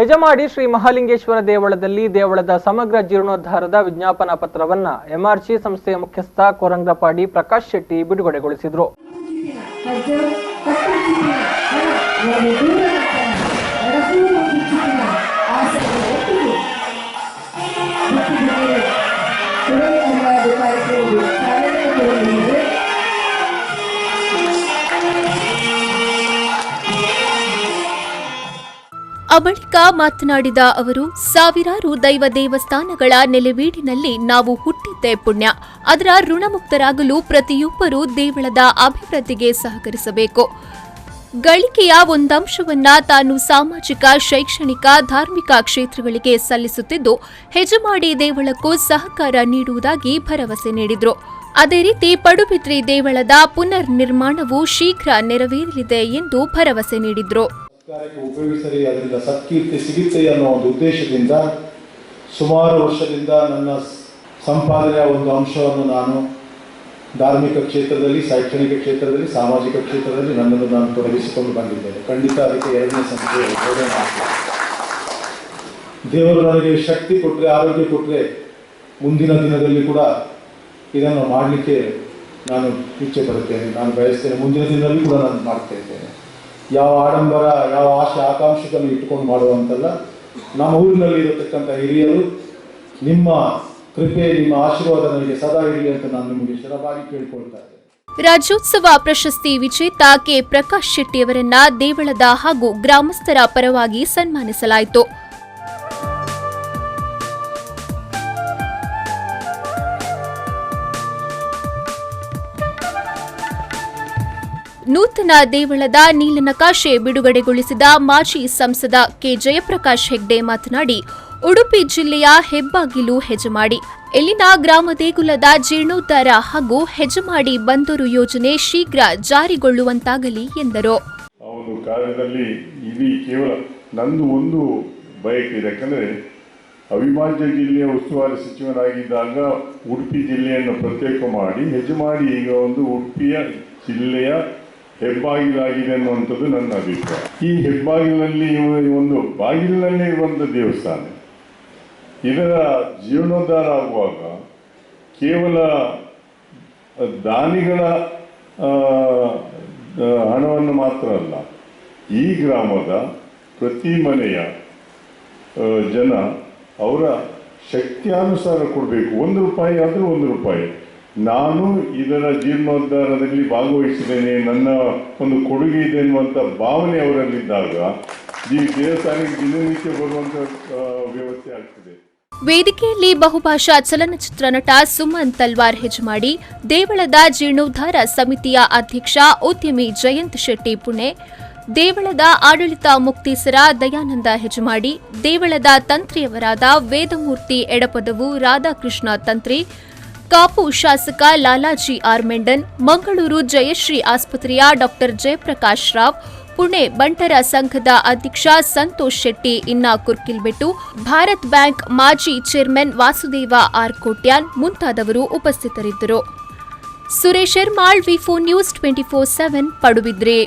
ಹೆಜಮಾಡಿ ಶ್ರೀ ಮಹಾಲಿಂಗೇಶ್ವರ ದೇವಳದಲ್ಲಿ ದೇವಳದ ಸಮಗ್ರ ಜೀರ್ಣೋದ್ಧಾರದ ವಿಜ್ಞಾಪನಾ ಪತ್ರವನ್ನು ಎಂಆರ್ಸಿ ಸಂಸ್ಥೆಯ ಮುಖ್ಯಸ್ಥ ಕೊರಂಗ್ರಪಾಡಿ ಪ್ರಕಾಶ್ ಶೆಟ್ಟಿ ಬಿಡುಗಡೆಗೊಳಿಸಿದರು. ಬಳಿಕ ಮಾತನಾಡಿದ ಅವರು, ಸಾವಿರಾರು ದೈವ ದೇವಸ್ಥಾನಗಳ ನೆಲೆವೀಡಿನಲ್ಲಿ ನಾವು ಹುಟ್ಟಿದ್ದೇ ಪುಣ್ಯ. ಅದರ ಋಣಮುಕ್ತರಾಗಲು ಪ್ರತಿಯೊಬ್ಬರೂ ದೇವಳದ ಅಭಿವೃದ್ಧಿಗೆ ಸಹಕರಿಸಬೇಕು. ಗಳಿಕೆಯ ಒಂದಂಶವನ್ನ ತಾನು ಸಾಮಾಜಿಕ, ಶೈಕ್ಷಣಿಕ, ಧಾರ್ಮಿಕ ಕ್ಷೇತ್ರಗಳಿಗೆ ಸಲ್ಲಿಸುತ್ತಿದ್ದು ಹೆಜಮಾಡಿ ದೇವಳಕ್ಕೂ ಸಹಕಾರ ನೀಡುವುದಾಗಿ ಭರವಸೆ ನೀಡಿದರು. ಅದೇ ರೀತಿ ಪಡುಬಿದ್ರಿ ದೇವಳದ ಪುನರ್ ನಿರ್ಮಾಣವೂ ಶೀಘ್ರ ನೆರವೇರಲಿದೆ ಎಂದು ಭರವಸೆ ನೀಡಿದರು. ಉಪಯೋಗಿಸಲಿ, ಅದರಿಂದ ಸತ್ಕೀರ್ತಿ ಸಿಗುತ್ತೆ ಅನ್ನೋ ಒಂದು ಉದ್ದೇಶದಿಂದ ಸುಮಾರು ವರ್ಷದಿಂದ ನನ್ನ ಸಂಪಾದನೆಯ ಒಂದು ಅಂಶವನ್ನು ನಾನು ಧಾರ್ಮಿಕ ಕ್ಷೇತ್ರದಲ್ಲಿ, ಶೈಕ್ಷಣಿಕ ಕ್ಷೇತ್ರದಲ್ಲಿ, ಸಾಮಾಜಿಕ ಕ್ಷೇತ್ರದಲ್ಲಿ ನನ್ನನ್ನು ನಾನು ತೊಡಗಿಸಿಕೊಂಡು ಬಂದಿದ್ದೇನೆ. ಖಂಡಿತ ಅದಕ್ಕೆ ಎರಡನೇ ಸಂಸ್ಥೆ ದೇವರು ನನಗೆ ಶಕ್ತಿ ಕೊಟ್ಟರೆ, ಆರೋಗ್ಯ ಕೊಟ್ಟರೆ ಮುಂದಿನ ದಿನದಲ್ಲಿ ಕೂಡ ಇದನ್ನು ಮಾಡಲಿಕ್ಕೆ ನಾನು ಇಚ್ಛೆ ಪಡುತ್ತೇನೆ, ನಾನು ಬಯಸ್ತೇನೆ. ಮುಂದಿನ ದಿನದಲ್ಲಿ ಕೂಡ ನಾನು ಮಾಡ್ತಾ ಇದ್ದೇನೆ. ಯಾವ ಆಡಂಬರ, ಯಾವ ಆಶೆ ಆಕಾಂಕ್ಷೆಗಳನ್ನು ಇಟ್ಟುಕೊಂಡು ಮಾಡುವಂತಲ್ಲ. ನಮ್ಮ ಊರಿನಲ್ಲಿ ಇರತಕ್ಕಂಥ ಹಿರಿಯರು ನಿಮ್ಮ ಕೃಪೆ, ನಿಮ್ಮ ಆಶೀರ್ವಾದ ನನಗೆ ಸದಾ ಇರಲಿ ಅಂತ ನಾನು ನಿಮಗೆ ಶಿರವಾಗಿ ಕೇಳಿಕೊಳ್ತಾ ಇದ್ದೇನೆ. ರಾಜ್ಯೋತ್ಸವ ಪ್ರಶಸ್ತಿ ವಿಜೇತ ಕೆ ಪ್ರಕಾಶ್ ಶೆಟ್ಟಿಯವರನ್ನ ದೇವಳದ ಹಾಗೂ ಗ್ರಾಮಸ್ಥರ ಪರವಾಗಿ ಸನ್ಮಾನಿಸಲಾಯಿತು. ನೂತನ ದೇವಳದ ನೀಲನಕಾಶೆ ಬಿಡುಗಡೆಗೊಳಿಸಿದ ಮಾಜಿ ಸಂಸದ ಕೆ ಜಯಪ್ರಕಾಶ್ ಹೆಗ್ಡೆ ಮಾತನಾಡಿ, ಉಡುಪಿ ಜಿಲ್ಲೆಯ ಹೆಬ್ಬಾಗಿಲು ಹೆಜಮಾಡಿ, ಇಲ್ಲಿನ ಗ್ರಾಮ ದೇಗುಲದ ಜೀರ್ಣೋದ್ಧಾರ ಹಾಗೂ ಹೆಜಮಾಡಿ ಬಂದರು ಯೋಜನೆ ಶೀಘ್ರ ಜಾರಿಗೊಳ್ಳುವಂತಾಗಲಿ ಎಂದರು. ಒಂದು ಕಾರ್ಯದಲ್ಲಿ ಇಲ್ಲಿ ಕೇವಲ ನಂದು ಒಂದು ಬಯಕೆ ಇದೆ. ಯಾಕಂದರೆ ಅವಿಭಾಜ್ಯ ಜಿಲ್ಲೆಯ ಉಸ್ತುವಾರಿ ಸಚಿವನಾಗಿದ್ದಾಗ ಉಡುಪಿ ಜಿಲ್ಲೆಯನ್ನು ಪ್ರತ್ಯೇಕ ಮಾಡಿ ಹೆಜಮಾಡಿ ಈಗ ಒಂದು ಉಡುಪಿಯ ಜಿಲ್ಲೆಯ ಹೆಬ್ಬಾಗಿಲಾಗಿದೆ ಅನ್ನುವಂಥದ್ದು ನನ್ನ ಅಭಿಪ್ರಾಯ. ಈ ಹೆಬ್ಬಾಗಿಲಿನಲ್ಲಿ ಒಂದು ಬಾಗಿಲಿನಲ್ಲೇ ಇರುವಂಥ ದೇವಸ್ಥಾನ, ಇದರ ಜೀರ್ಣೋದ್ಧಾರ ಆಗುವಾಗ ಕೇವಲ ದಾನಿಗಳ ಹಣವನ್ನು ಮಾತ್ರ ಅಲ್ಲ, ಈ ಗ್ರಾಮದ ಪ್ರತಿ ಮನೆಯ ಜನ ಅವರ ಶಕ್ತಿಯಾನುಸಾರ ಕೊಡಬೇಕು. 1 ರೂಪಾಯಿ ಆದರೂ 1 ರೂಪಾಯಿ. ನಾನು ಇದರ ಜೀರ್ಣೋದ್ಧಾರದಲ್ಲಿ ಭಾಗವಹಿಸಿದ್ದೇನೆ, ನನ್ನ ಒಂದು ಕೊಡುಗೆ ಇದೆ ಎನ್ನುವಂಥ ಭಾವನೆ ಅವರಲ್ಲಿದ್ದಾಗ ಈ ದೇವಸ್ಥಾನಕ್ಕೆ ದಿನನಿತ್ಯ ಬರುವಂಥ ವ್ಯವಸ್ಥೆ ಆಗ್ತದೆ. ವೇದಿಕೆಯಲ್ಲಿ ಬಹುಭಾಷಾ ಚಲನಚಿತ್ರ ನಟ ಸುಮನ್ ತಲ್ವಾರ್ ಹೆಜಮಾಡಿ, ದೇವಳದ ಜೀರ್ಣೋದ್ಧಾರ ಸಮಿತಿಯ ಅಧ್ಯಕ್ಷ ಉದ್ಯಮಿ ಜಯಂತ್ ಶೆಟ್ಟಿ ಪುಣೆ, ದೇವಳದ ಆಡಳಿತ ಮುಕ್ತೇಸರ ದಯಾನಂದ ಹೆಜಮಾಡಿ, ದೇವಳದ ತಂತ್ರಿಯವರಾದ ವೇದಮೂರ್ತಿ ಎಡಪದವು ರಾಧಾಕೃಷ್ಣ ತಂತ್ರಿ, ಕಾಪು ಶಾಸಕ ಲಾಲಾಜಿ ಆರ್ ಮೆಂಡನ್, ಮಂಗಳೂರು ಜಯಶ್ರೀ ಆಸ್ಪತ್ರೆಯ ಡಾ ಜಯಪ್ರಕಾಶ್ ರಾವ್, ಪುಣೆ ಬಂಟರ ಸಂಘದ ಅಧ್ಯಕ್ಷ ಸಂತೋಷ್ ಶೆಟ್ಟಿ ಇನ್ನ ಕುರ್ಕಿಲ್ಬೆಟ್ಟು, ಭಾರತ್ ಬ್ಯಾಂಕ್ ಮಾಜಿ ಚೇರ್ಮನ್ ವಾಸುದೇವ ಆರ್ ಕೋಟ್ಯಾನ್ ಮುಂತಾದವರು ಉಪಸ್ಥಿತರಿದ್ದರು. ಸುರೇಶ್ ಎರ್ಮಾಳ್, ವಿ4 ನ್ಯೂಸ್ 24/7 ಪಡುಬಿದ್ರೆ.